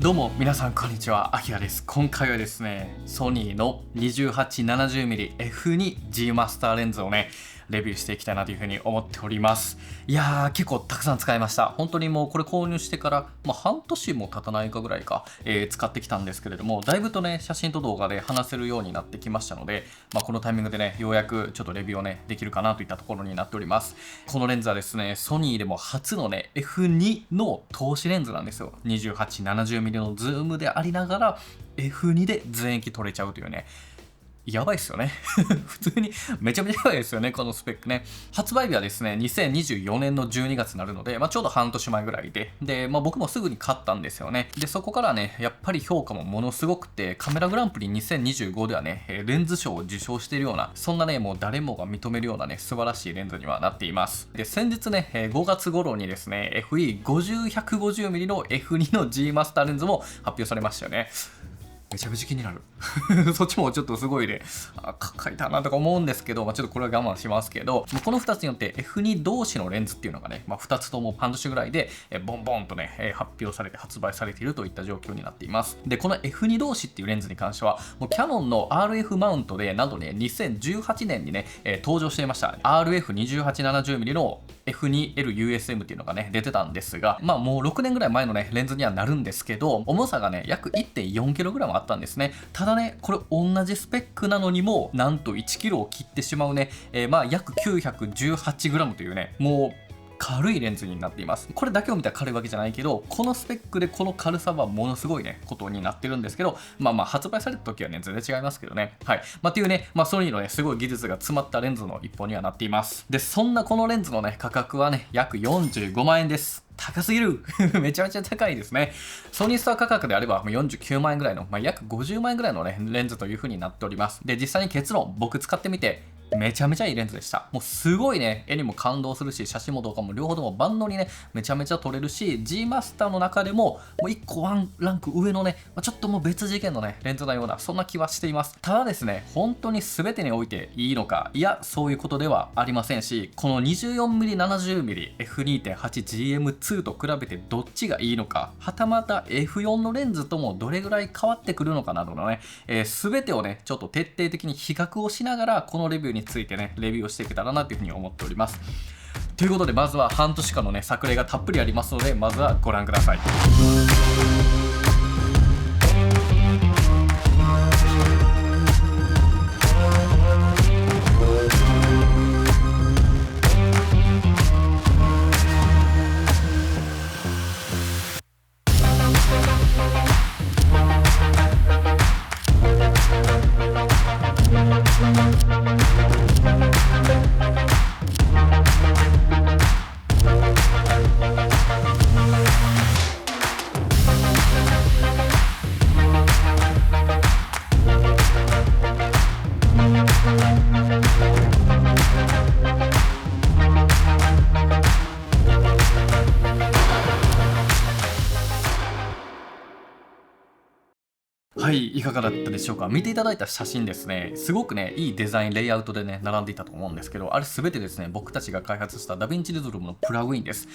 どうも皆さんこんにちは、アキラです。今回はですね、ソニーの 2870mmF2G マスターレンズをね、レビューしていきたいなというふうに思っております。いやー、結構たくさん使いました。本当にもうこれ購入してから、半年も経たないかぐらいか、使ってきたんですけれども、だいぶとね、写真と動画で話せるようになってきましたので、このタイミングでね、ようやくちょっとレビューをね、できるかなといったところになっております。このレンズはですね、ソニーでも初のね、F2 の透視レンズなんですよ。2870mm のズームでありながら、F2 で全域撮れちゃうというね、やばいっすよね。普通にめちゃめちゃやばいですよね、このスペックね。発売日はですね、2024年の12月になるので、ちょうど半年前ぐらいで、僕もすぐに買ったんですよね。で、そこからね、やっぱり評価もものすごくて、カメラグランプリ2025ではね、レンズ賞を受賞しているような、そんなね、もう誰もが認めるようなね、素晴らしいレンズにはなっています。で、先日ね、5月頃にですね、FE50-150mm の F2 の G マスターレンズも発表されましたよね。めちゃめちゃ気になるそっちもちょっとすごいね、高いだなとか思うんですけど、ちょっとこれは我慢しますけど、この2つによって F2 同士のレンズっていうのがね、2つとも半年ぐらいでボンボンとね、発表されて発売されているといった状況になっています。で、この F2 同士っていうレンズに関しては、もうキヤノンの RF マウントでなんとね、2018年にね、登場していました RF2870mm の F2LUSM っていうのがね、出てたんですが、もう6年ぐらい前のね、レンズにはなるんですけど、重さがね、約 1.4kg あったんですね。ただね、これ同じスペックなのにも、なんと 1kg を切ってしまうね、約 918g というね、もう、軽いレンズになっています。これだけを見たら軽いわけじゃないけど、このスペックでこの軽さはものすごいね、ことになってるんですけど、発売された時はね、全然違いますけどね。はい。っていうね、ソニーのね、すごい技術が詰まったレンズの一本にはなっています。で、そんなこのレンズのね、価格はね、約45万円です。高すぎるめちゃめちゃ高いですね。ソニーストア価格であれば49万円ぐらいの、約50万円ぐらいのね、レンズという風になっております。で、実際に結論、僕使ってみて、めちゃめちゃいいレンズでした。もうすごいね、絵にも感動するし、写真も動画も両方とも万能にね、めちゃめちゃ撮れるし、G マスターの中でも、もう1個ワンランク上のね、ちょっともう別次元のね、レンズのような、そんな気はしています。ただですね、本当に全てにおいていいのか、いや、そういうことではありませんし、この 24mm70mmF2.8GM2 と比べてどっちがいいのか、はたまた F4 のレンズともどれぐらい変わってくるのかなどのね、全てをね、ちょっと徹底的に比較をしながら、このレビューについてね、レビューをしていけたらなというふうに思っております。ということで、まずは半年間のね、作例がたっぷりありますので、まずはご覧ください。はい、いかがだったでしょうか。見ていただいた写真ですね、すごくね、いいデザイン、レイアウトでね、並んでいたと思うんですけど、あれ全てですね、僕たちが開発したダヴィンチリゾルブのプラグインです。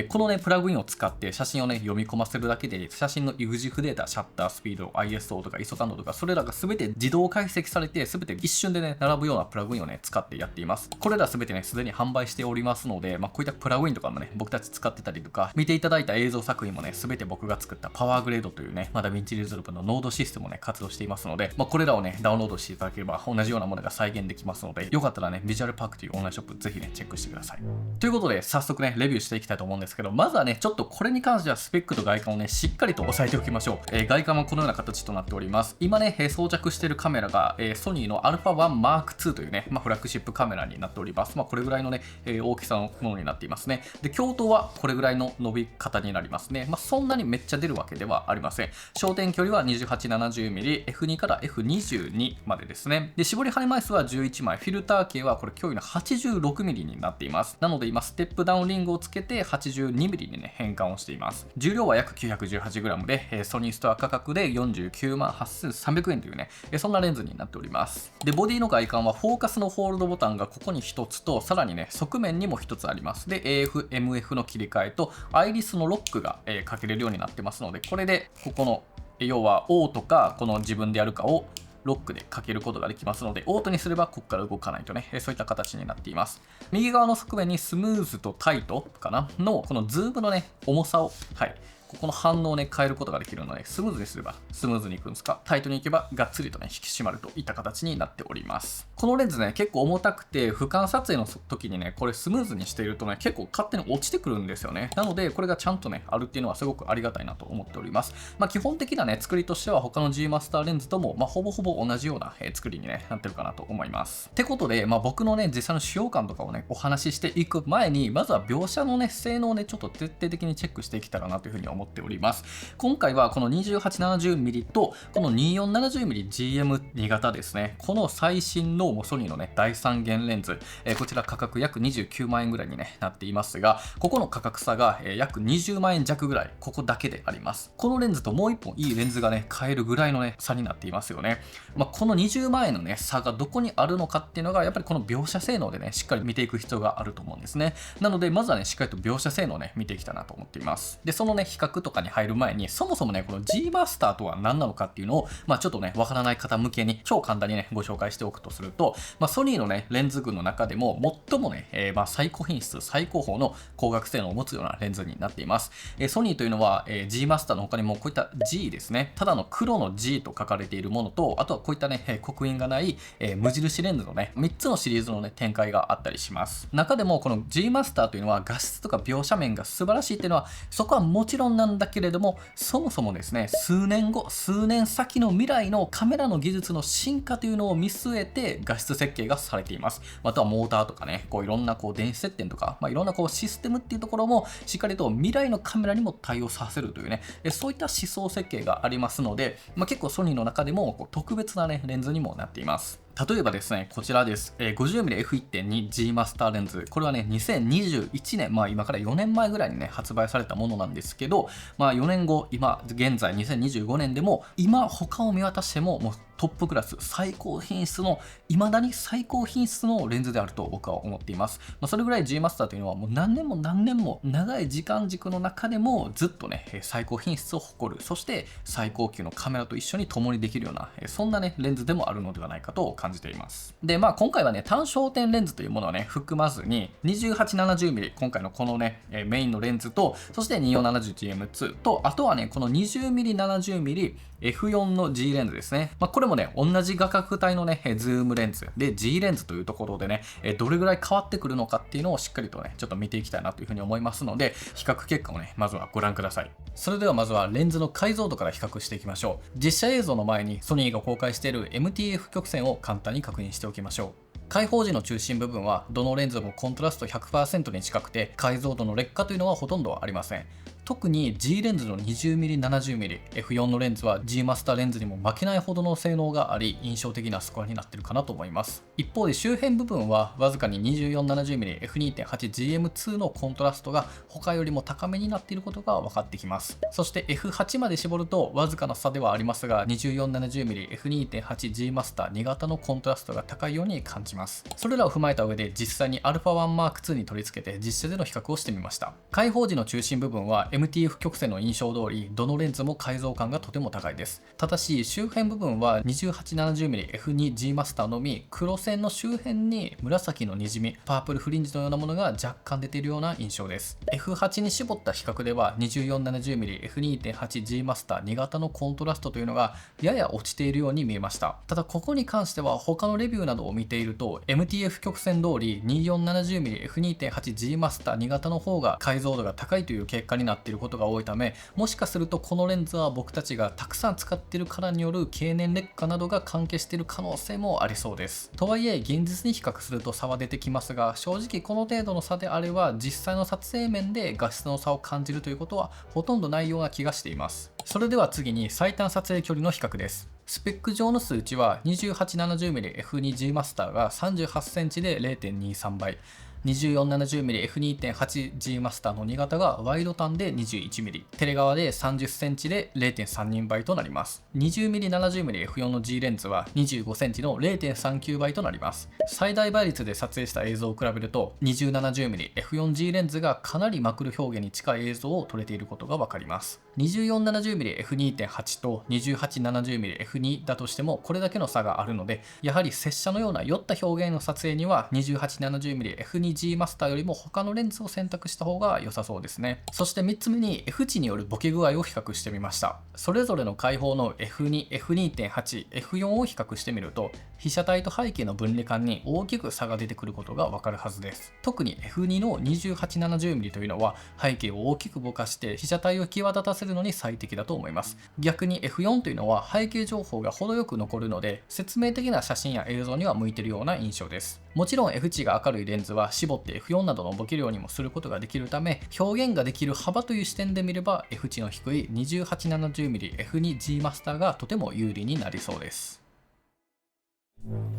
このね、プラグインを使って写真をね、読み込ませるだけで、写真の EXIF データ、シャッタースピード、ISO とか ISO 感度とか、それらが全て自動解析されて、全て一瞬でね、並ぶようなプラグインをね、使ってやっています。これら全てね、すでに販売しておりますので、こういったプラグインとかもね、僕たち使ってたりとか、見ていただいた映像作品もね、全て僕が作ったパワーグレードというね、ダヴィンチリゾルブのノードシステムをね、活動していますので、これらをね、ダウンロードしていただければ同じようなものが再現できますので、よかったらね、ビジュアルパークというオンラインショップぜひね、チェックしてください。ということで、早速ね、レビューしていきたいと思うんですけど、まずはね、ちょっとこれに関してはスペックと外観をね、しっかりと押さえておきましょう。外観はこのような形となっております。今ね、装着しているカメラが、ソニーの α1M2 というね、フラッグシップカメラになっております。これぐらいのね、大きさのものになっていますね。で、鏡頭はこれぐらいの伸び方になりますね。そんなにめっちゃ出るわけではありません。焦点距離は 2870mm 70mm、F2 から F22 までですね。で、絞り跳ね枚数は11枚、フィルター径はこれ驚異の 86mm になっています。なので今、ステップダウンリングをつけて 82mm にね、変換をしています。重量は約 918g で、ソニーストア価格で49万8300円というね、そんなレンズになっております。で、ボディの外観はフォーカスのホールドボタンがここに1つと、さらにね、側面にも1つあります。で、AF、MF の切り替えと、アイリスのロックが、かけれるようになってますので、これで、ここの、要は O とか、この自分でやるかをロックでかけることができますので、オートにすればここから動かないとね、そういった形になっています。右側の側面にスムーズとタイトかなの、このズームのね、重さを、はい、ここの反応をね、変えることができるので、スムーズにすればスムーズにいくんですか、タイトにいけばがっつりとね、引き締まるといった形になっております。このレンズね、結構重たくて、俯瞰撮影の時にね、これスムーズにしているとね、結構勝手に落ちてくるんですよね。なので、これがちゃんとね、あるっていうのはすごくありがたいなと思っております。基本的なね、作りとしては他の G マスターレンズとも、ほぼほぼ同じような作りに、ね、なってるかなと思います。ってことで、僕のね、実際の使用感とかをね、お話ししていく前に、まずは描写のね、性能をね、ちょっと徹底的にチェックしていけたらなというふうに思っております。今回はこの 2870mm とこの 2470mmGM2 型ですね。この最新のソニーのね、第3元レンズ、こちら価格約29万円ぐらいに、ね、なっていますが、ここの価格差が、約20万円弱ぐらい、ここだけであります。このレンズともう1本いいレンズがね、買えるぐらいのね、差になっていますよね。この20万円のね、差がどこにあるのかっていうのが、やっぱりこの描写性能でね、しっかり見ていく必要があると思うんですね。なので、まずはね、しっかりと描写性能をね、見ていきたいなと思っています。で、そのね、比較とかに入る前に、そもそもね、この G マスターとは何なのかっていうのを、ちょっとね、わからない方向けに超簡単にね、ご紹介しておくとすると、ソニーのね、レンズ群の中でも最もね、最高品質、最高峰の光学性能を持つようなレンズになっています。ソニーというのは、G マスターの他にもこういった G ですね、ただの黒の G と書かれているものと、あとはこういったね、刻印がない、無印レンズのね、3つのシリーズのね、展開があったりします。中でもこの G マスターというのは画質とか描写面が素晴らしいっていうのは、そこはもちろんなんだけれども、そもそもですね、数年後、数年先の未来のカメラの技術の進化というのを見据えて画質設計がされています。あとはモーターとかね、いろんな電子接点とか、いろんなシステムっていうところもしっかりと未来のカメラにも対応させるというね、そういった思想設計がありますので、結構ソニーの中でも特別なね、レンズにもなっています。例えばですね、こちらです。50mmF1.2G マスターレンズ。これはね、2021年、今から4年前ぐらいにね、発売されたものなんですけど、4年後、今、現在2025年でも、今、他を見渡しても、もうトップクラス、最高品質の、未だに最高品質のレンズであると僕は思っています。それぐらい G マスターというのは、もう何年も何年も長い時間軸の中でも、ずっとね、最高品質を誇る、そして最高級のカメラと一緒に共にできるような、そんなね、レンズでもあるのではないかと感じています。で、今回はね、単焦点レンズというものはね、含まずに、2870mm、今回のこのね、メインのレンズと、そして 2470GM2 と、あとはね、この 20mm、70mm、F4 の G レンズですね。これもね、同じ画角帯のね、ズームレンズで G レンズというところでね、どれぐらい変わってくるのかっていうのをしっかりとね、ちょっと見ていきたいなというふうに思いますので、比較結果をね、まずはご覧ください。それではまずはレンズの解像度から比較していきましょう。実写映像の前にソニーが公開している MTF 曲線を簡単に確認しておきましょう。開放時の中心部分はどのレンズもコントラスト 100% に近くて解像度の劣化というのはほとんどありません。特に G レンズの 20mm、70mm、F4 のレンズは G マスターレンズにも負けないほどの性能があり、印象的なスコアになっているかなと思います。一方で周辺部分はわずかに 2470mm、F2.8GM2 のコントラストが他よりも高めになっていることが分かってきます。そして F8 まで絞るとわずかな差ではありますが、2470mm、F2.8G マスター2型のコントラストが高いように感じます。それらを踏まえた上で実際に α1M2 に取り付けて実写での比較をしてみました。開放時の中心部分はMTF 曲線の印象通り、どのレンズも解像感がとても高いです。ただし、周辺部分は 2870mm、F2G マスターのみ、黒線の周辺に紫の滲み、パープルフリンジのようなものが若干出ているような印象です。F8 に絞った比較では、2470mm、F2.8G マスター2型のコントラストというのがやや落ちているように見えました。ただ、ここに関しては他のレビューなどを見ていると、MTF 曲線通り 2470mm、F2.8G マスター2型の方が解像度が高いという結果になってっていることが多いため、もしかするとこのレンズは僕たちがたくさん使っているからによる経年劣化などが関係している可能性もありそうです。とはいえ現実に比較すると差は出てきますが、正直この程度の差であれば実際の撮影面で画質の差を感じるということはほとんどないような気がしています。それでは次に最短撮影距離の比較です。スペック上の数値は 2870mmF2G マスターが 38cm で 0.23 倍、2470mmF2.8G マスターの2型がワイド単で 21mm、テレ側で 30cm で 0.32 倍となります。20mm70mmF4 の G レンズは 25cm の 0.39 倍となります。最大倍率で撮影した映像を比べると 2070mmF4G レンズがかなりマクロ表現に近い映像を撮れていることが分かります。2470mmF2.8 と 2870mmF2 だとしてもこれだけの差があるので、やはり拙者のような酔った表現の撮影には 2870mmF2G マスターよりも他のレンズを選択した方が良さそうですね。そして3つ目に F 値によるボケ具合を比較してみました。それぞれの開放の F2、F2.8、F4 を比較してみると、被写体と背景の分離感に大きく差が出てくることがわかるはずです。特に F2 の 2870mm というのは背景を大きくぼかして被写体を際立たせるのに最適だと思います。逆に F4 というのは背景情報が程よく残るので、説明的な写真や映像には向いているような印象です。もちろん F 値が明るいレンズは絞って F4 などのボケ量にもすることができるため、表現ができる幅という視点で見れば F 値の低い 2870mmF2G マスターがとても有利になりそうです。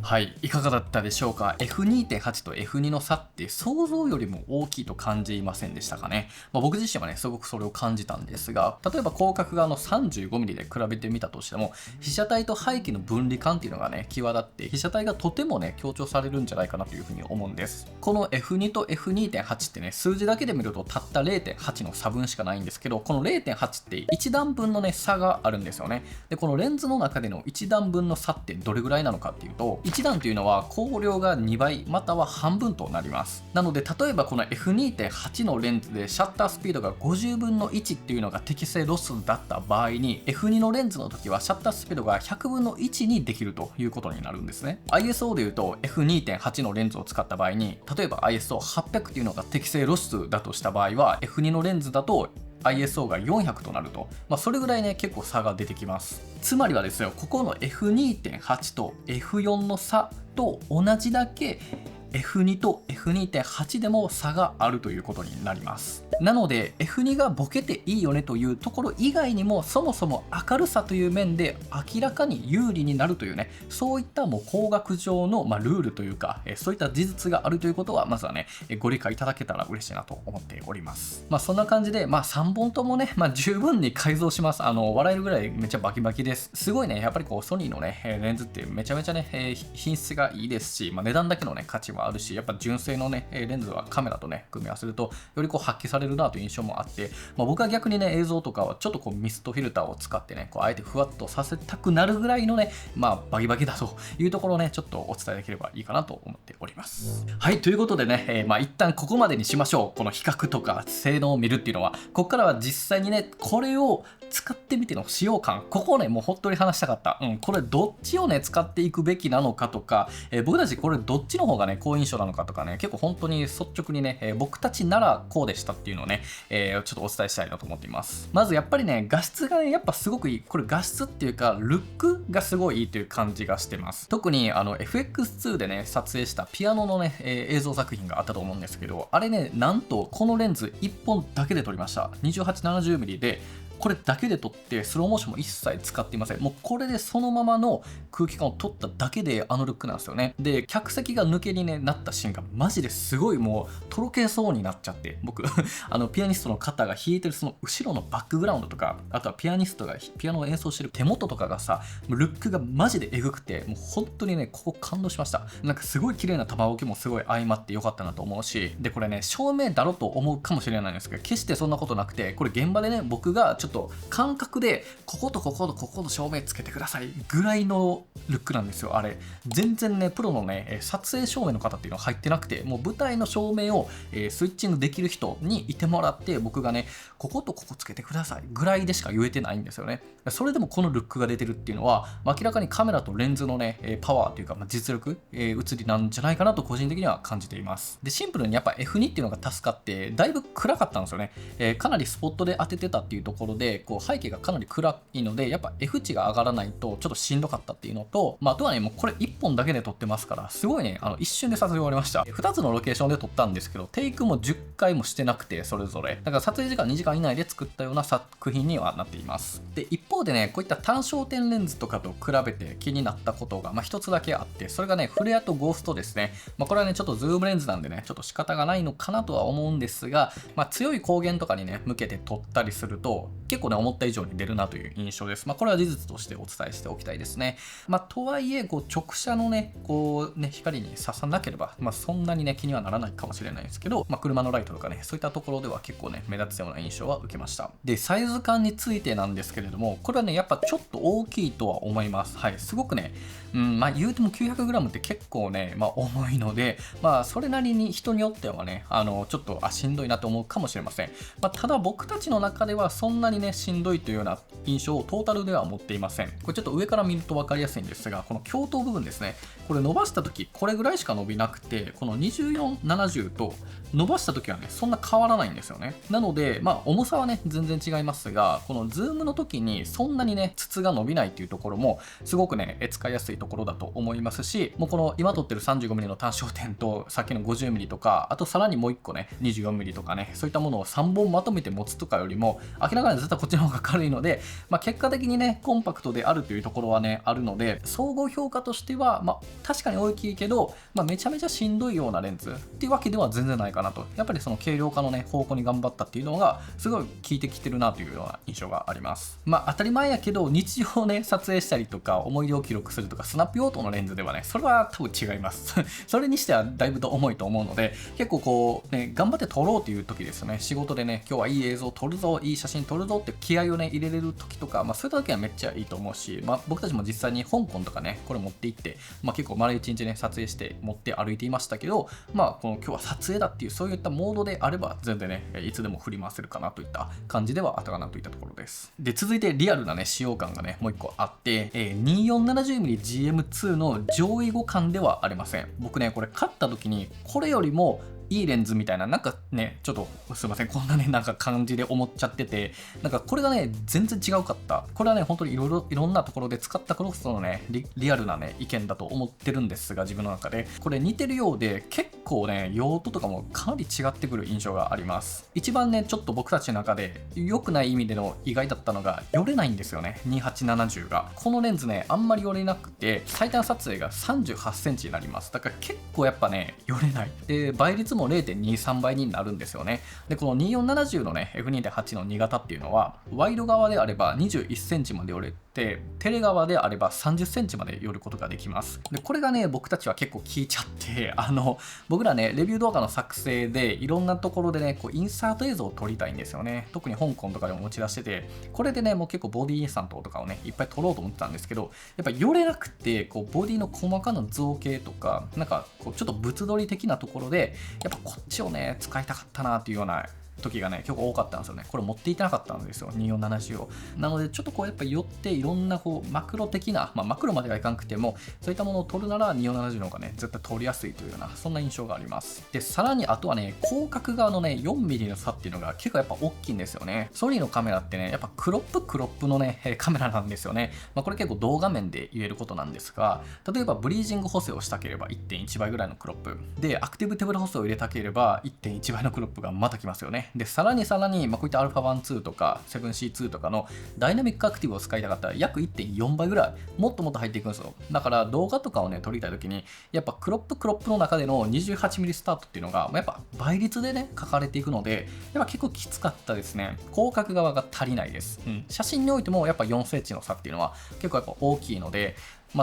はい、いかがだったでしょうか。 F2.8 と F2 の差って想像よりも大きいと感じませんでしたかね。僕自身はねすごくそれを感じたんですが、例えば広角側の 35mm で比べてみたとしても、被写体と背景の分離感っていうのがね際立って被写体がとてもね強調されるんじゃないかなというふうに思うんです。この F2 と F2.8 ってね数字だけで見るとたった 0.8 の差分しかないんですけど、この 0.8 って1段分のね差があるんですよね。でこのレンズの中での1段分の差ってどれぐらいなのかっていうと、1段というのは光量が2倍または半分となります。なので例えばこの F2.8 のレンズでシャッタースピードが50分の1っていうのが適正ロスだった場合に、 F2 のレンズの時はシャッタースピードが100分の1にできるということになるんですね。 ISO でいうと F2.8 のレンズを使った場合に、例えば ISO800 っていうのが適正露出だとした場合は F2 のレンズだとISO が400となると、それぐらいね結構差が出てきます。つまりはですよ、ここの F2.8 と F4 の差と同じだけ F2 と F2.8 でも差があるということになります。なので F2 がボケていいよねというところ以外にも、そもそも明るさという面で明らかに有利になるというね、そういったもう工学上のルールというか、そういった事実があるということはまずはねご理解いただけたら嬉しいなと思っております。そんな感じで3本ともね十分に改造します。笑えるぐらいめっちゃバキバキです。すごいね、やっぱりこうソニーのねレンズってめちゃめちゃね品質がいいですし、値段だけのね価値もあるし、やっぱ純正のねレンズはカメラとね組み合わせるとよりこう発揮されるなという印象もあって、僕は逆にね映像とかはちょっとこうミストフィルターを使ってねあえてふわっとさせたくなるぐらいのねバキバキだというところをねちょっとお伝えできればいいかなと思っております。はい、ということでね、一旦ここまでにしましょう。この比較とか性能を見るっていうのは、ここからは実際にねこれを使ってみての使用感、ここをねもう本当に話したかった。これどっちをね使っていくべきなのかとか、僕たちこれどっちの方がね好印象なのかとかね、結構本当に率直にね、僕たちならこうでしたっていうのをね、ちょっとお伝えしたいなと思っています。まずやっぱりね画質がねやっぱすごくいい。これ画質っていうかルックがすごいいいという感じがしてます。特にFX2 でね撮影したピアノのね、映像作品があったと思うんですけど、あれねなんとこのレンズ1本だけで撮りました。2870mm でこれだけで撮ってスローモーションも一切使っていません。もうこれでそのままの空気感を撮っただけであのルックなんですよね。で客席が抜けに、なったシーンがマジですごいもうとろけそうになっちゃって、僕ピアニストの方が弾いてるその後ろのバックグラウンドとか、あとはピアニストがピアノを演奏してる手元とかがさ、ルックがマジでエグくて、もう本当にねここ感動しました。なんかすごい綺麗な玉置きもすごい相まってよかったなと思うし、でこれね照明だろと思うかもしれないんですけど、決してそんなことなくて、これ現場でね僕がちょっとと感覚でこことこことここの照明つけてくださいぐらいのルックなんですよ。あれ全然ねプロのね撮影照明の方っていうのは入ってなくて、もう舞台の照明をスイッチングできる人にいてもらって、僕がねこことここつけてくださいぐらいでしか言えてないんですよね。それでもこのルックが出てるっていうのは、明らかにカメラとレンズのねパワーというか、実力、映りなんじゃないかなと個人的には感じています。でシンプルにやっぱ F2 っていうのが助かって、だいぶ暗かったんですよね。かなりスポットで当ててたっていうところで、こう背景がかなり暗いので、やっぱ F 値が上がらないとちょっとしんどかったっていうのと、あとはねもうこれ1本だけで撮ってますから、すごいね一瞬で撮影終わりました。2つのロケーションで撮ったんですけど、テイクも10回もしてなくて、それぞれだから撮影時間2時間以内で作ったような作品にはなっています。で一方でね、こういった単焦点レンズとかと比べて気になったことが一つだけあって、それがねフレアとゴーストですね。これはねちょっとズームレンズなんでねちょっと仕方がないのかなとは思うんですが、強い光源とかにね向けて撮ったりすると結構ね思った以上に出るなという印象です。これは事実としてお伝えしておきたいですね。とはいえこう直射のね光に刺さなければ、そんなにね気にはならないかもしれないですけど、車のライトとかねそういったところでは結構ね目立つような印象は受けました。でサイズ感についてなんですけれども、これはねやっぱちょっと大きいとは思います。はい、すごくね言うても 900g って結構ね重いので、それなりに人によってはねちょっとしんどいなと思うかもしれません。ただ僕たちの中ではそんなにねしんどいというような印象をトータルでは持っていません。これちょっと上から見ると分かりやすいんですが、この鏡頭部分ですね、これ伸ばした時これぐらいしか伸びなくて、この2470と伸ばした時はねそんな変わらないんですよね。なので重さはね全然違いますが、このズームの時にそんなにね筒が伸びないっていうところもすごくね使いやすいところだと思いますし、もうこの今撮ってる 35mm の単焦点とさっきの 50mm とか、あとさらにもう1個ね 24mm とかね、そういったものを3本まとめて持つとかよりも明らかに絶対こっちの方が軽いので、結果的にねコンパクトであるというところはねあるので、総合評価としては確かに大きいけど、めちゃめちゃしんどいようなレンズっていうわけでは全然ないかなと。やっぱりその軽量化のね方向に頑張ったっていうのがすごい効いてきてるなというような印象があります。当たり前やけど日常ね撮影したりとか思い出を記録するとかスナップ用途のレンズではねそれは多分違いますそれにしてはだいぶと重いと思うので、結構こうね頑張って撮ろうという時ですよね。仕事でね今日はいい映像撮るぞ、いい写真撮るぞって気合をね入れれる時とか、そういった時はめっちゃいいと思うし、僕たちも実際に香港とかねこれ持って行って、結構丸一日ね撮影して持って歩いていましたけど、この今日は撮影だっていうそういったモードであれば全然ねいつでも振り回せるかなといった感じではあったかなといったところです。で続いてリアルなね使用感がねもう一個あって、2470mmGM2 の上位互換ではありません。僕ねこれ買った時にこれよりもいいレンズみたいな、なんかねちょっとすいませんこんなねなんか感じで思っちゃってて、なんかこれがね全然違うかった。これはね本当にいろんなところで使ったクロスのねリアルなね意見だと思ってるんですが、自分の中でこれ似てるようで結構ね用途とかもかなり違ってくる印象があります。一番ねちょっと僕たちの中で良くない意味での意外だったのがよれないんですよね。2870がこのレンズねあんまりよれなくて、最短撮影が38センチになります。だから結構やっぱねよれないで、倍率も 0.23 倍になるんですよね。でこの2470のね F2.8 の2型っていうのはワイド側であれば21センチまで寄れて、テレ側であれば30センチまで寄ることができます。でこれがね僕たちは結構効いちゃって、僕らねレビュー動画の作成でいろんなところでねこうインサート映像を撮りたいんですよね。特に香港とかでも持ち出してて、これでねもう結構ボディインスタントとかをねいっぱい撮ろうと思ってたんですけど、やっぱ寄れなくてこうボディの細かな造形とかなんかこうちょっと物撮り的なところでやっぱこっちをね使いたかったなっていうような時がね結構多かったんですよね。これ持っていてなかったんですよ2470を。なのでちょっとこうやっぱ寄っていろんなこうマクロ的な、マクロまではいかなくてもそういったものを撮るなら2470の方がね絶対撮りやすいというようなそんな印象があります。でさらにあとはね広角側のね 4mm の差っていうのが結構やっぱ大きいんですよね。ソニーのカメラってねやっぱクロップのねカメラなんですよね。これ結構同画面で言えることなんですが、例えばブリージング補正をしたければ 1.1 倍ぐらいのクロップで、アクティブ手ブレ補正を入れたければ 1.1 倍のクロップがまたきますよね。でさらにこういった α1-2 とか 7C2 とかのダイナミックアクティブを使いたかったら約 1.4 倍ぐらいもっともっと入っていくんですよ。だから動画とかをね撮りたい時にやっぱクロップの中での 28mm スタートっていうのがやっぱ倍率でね書かれていくので、やっぱ結構きつかったですね。広角側が足りないです。写真においてもやっぱ4センチの差っていうのは結構やっぱ大きいので、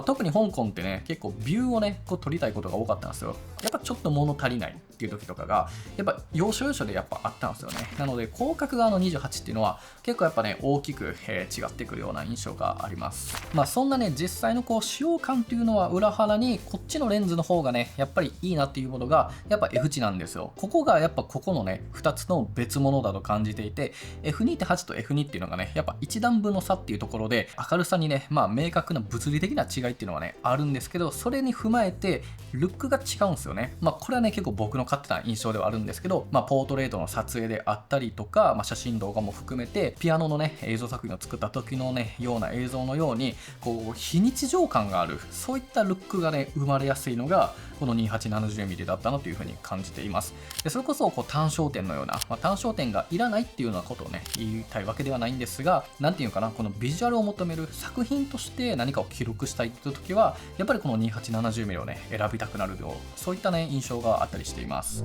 特に香港ってね結構ビューをねこう撮りたいことが多かったんですよ。やっぱちょっと物足りない。っていう時とかがやっぱ要所要所でやっぱあったんですよね。なので広角側の28っていうのは結構やっぱね大きく、違ってくるような印象があります。そんなね実際のこう使用感っていうのは裏腹にこっちのレンズの方がねやっぱりいいなっていうものがやっぱ F 値なんですよ。ここがやっぱここのね2つの別物だと感じていて、 F2.8 と F2 っていうのがねやっぱ一段分の差っていうところで明るさにね明確な物理的な違いっていうのはねあるんですけど、それに踏まえてルックが違うんですよね。これはね結構僕の勝手な印象ではあるんですけど、ポートレートの撮影であったりとか、写真動画も含めてピアノのね映像作品を作った時のねような映像のようにこう非日常感がある、そういったルックがね生まれやすいのがこの 2870mm だったなというふうに感じています。でそれこそこう単焦点のような、単焦点がいらないっていうようなことをね言いたいわけではないんですが、なんていうかな、このビジュアルを求める作品として何かを記録したいっていう時はやっぱりこの 2870mm をね選びたくなるよう、そういったね印象があったりしています。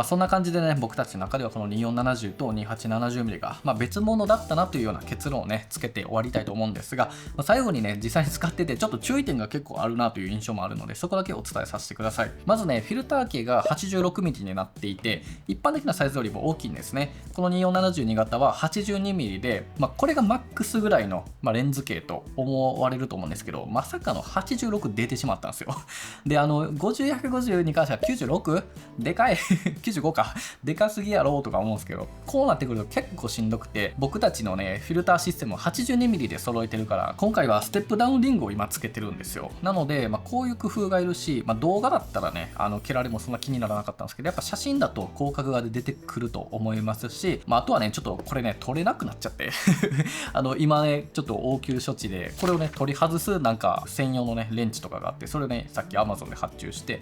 そんな感じでね僕たちの中ではこの2470と 2870mm が、別物だったなというような結論をねつけて終わりたいと思うんですが、最後にね実際に使っててちょっと注意点が結構あるなという印象もあるので、そこだけお伝えさせてください。まずねフィルター径が 86mm になっていて一般的なサイズよりも大きいんですね。この2472型は 82mm で、これがマックスぐらいの、レンズ径と思われると思うんですけど、まさかの86出てしまったんですよ。で50×150に関しては 96? でかい95かでかすぎやろうとか思うんですけど、こうなってくると結構しんどくて、僕たちのねフィルターシステムを 82mm で揃えてるから、今回はステップダウンリングを今つけてるんですよ。なので、こういう工夫がいるし、動画だったらね蹴られもそんな気にならなかったんですけど、やっぱ写真だと広角画で出てくると思いますし、あとはねちょっとこれね撮れなくなっちゃって今ねちょっと応急処置でこれをね取り外すなんか専用のねレンチとかがあって、それをねさっき Amazon で発注して、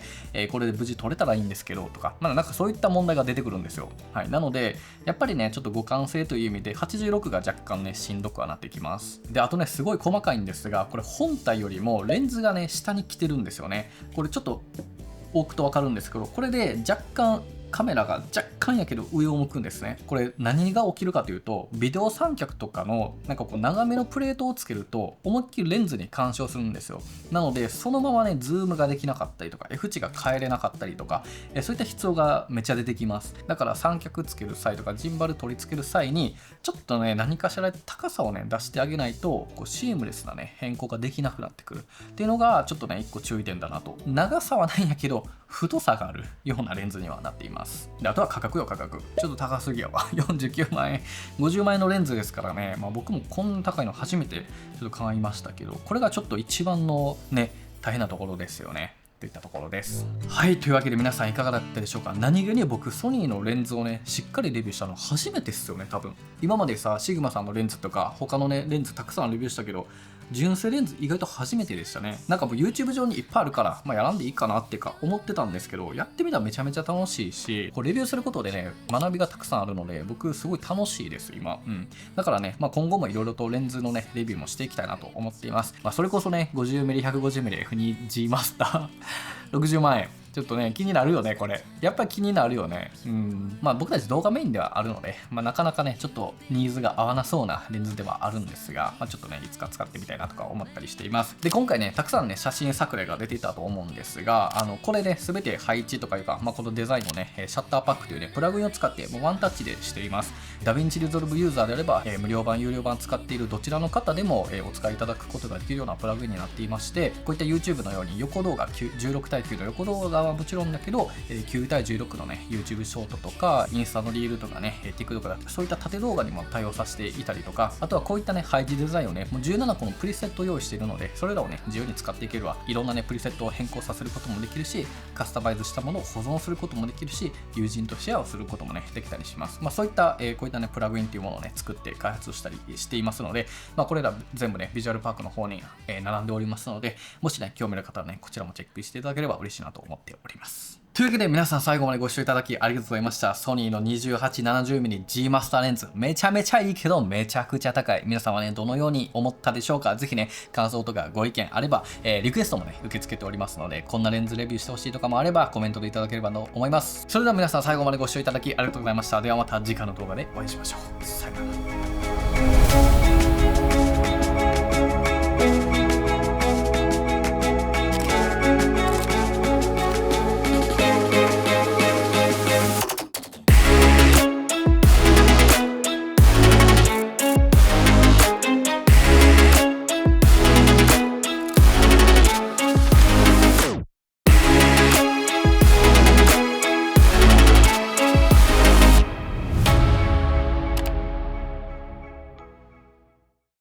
これで無事取れたらいいんですけどとか、なんかそういった問題が出てくるんですよ。なのでやっぱりねちょっと互換性という意味で86が若干ねしんどくはなってきます。であとねすごい細かいんですが、これ本体よりもレンズがね下に来てるんですよね。これちょっと置くと分かるんですけど、これで若干カメラが若干やけど上を向くんですね。これ何が起きるかというと、ビデオ三脚とかのなんかこう長めのプレートをつけると思いっきりレンズに干渉するんですよ。なのでそのままねズームができなかったりとか F 値が変えれなかったりとか、そういった必要がめっちゃ出てきます。だから三脚つける際とかジンバル取り付ける際にちょっとね何かしら高さをね出してあげないとこうシームレスなね変更ができなくなってくるっていうのがちょっとね一個注意点だなと。長さはないんやけど太さがあるようなレンズにはなっています。であとは価格よ、価格ちょっと高すぎやわ49万円50万円のレンズですからね、僕もこんな高いの初めてちょっと買いましたけど、これがちょっと一番のね大変なところですよねといったところです。はい、というわけで皆さんいかがだったでしょうか。何気に僕ソニーのレンズをねしっかりレビューしたの初めてですよね。多分今までさシグマさんのレンズとか他のねレンズたくさんレビューしたけど、純正レンズ意外と初めてでしたね。なんかもう YouTube 上にいっぱいあるから、やらんでいいかなってか思ってたんですけど、やってみたらめちゃめちゃ楽しいし、こうレビューすることでね学びがたくさんあるので僕すごい楽しいです今。だからね、今後もいろいろとレンズのねレビューもしていきたいなと思っています。それこそね 50mm150mmF2G マスター60万円ちょっとね気になるよね。これやっぱり気になるよね。僕たち動画メインではあるので、なかなかねちょっとニーズが合わなそうなレンズではあるんですが、ちょっとねいつか使ってみたいなとか思ったりしています。で今回ねたくさんね写真作例が出ていたと思うんですが、これね全て配置とかいうか、このデザインのねシャッターパックというねプラグインを使ってもうワンタッチでしています。ダヴィンチリゾルブユーザーであれば、無料版有料版使っているどちらの方でも、お使いいただくことができるようなプラグインになっていまして、こういった YouTube のように横動画16対9の横動画はもちろんだけど、9対16のね YouTube ショートとかインスタのリールとかね TikTok だってそういった縦動画にも対応させていたりとか、あとはこういったね配置デザインをねもう17個のプリセットを用意しているので、それらをね自由に使っていけるわ。いろんなねプリセットを変更させることもできるし、カスタマイズしたものを保存することもできるし、友人とシェアをすることもねできたりします。そういった、こういったねプラグインというものをね作って開発したりしていますので、これら全部ねビジュアルパークの方に、並んでおりますので、もしね興味ある方はねこちらもチェックしていただければ嬉しいなと思っております。というわけで皆さん最後までご視聴いただきありがとうございました。ソニーの 2870mm G マスターレンズめちゃめちゃいいけどめちゃくちゃ高い。皆さんはねどのように思ったでしょうか。ぜひね感想とかご意見あれば、リクエストもね受け付けておりますので、こんなレンズレビューしてほしいとかもあればコメントでいただければと思います。それでは皆さん最後までご視聴いただきありがとうございました。ではまた次回の動画でお会いしましょう。さよなら。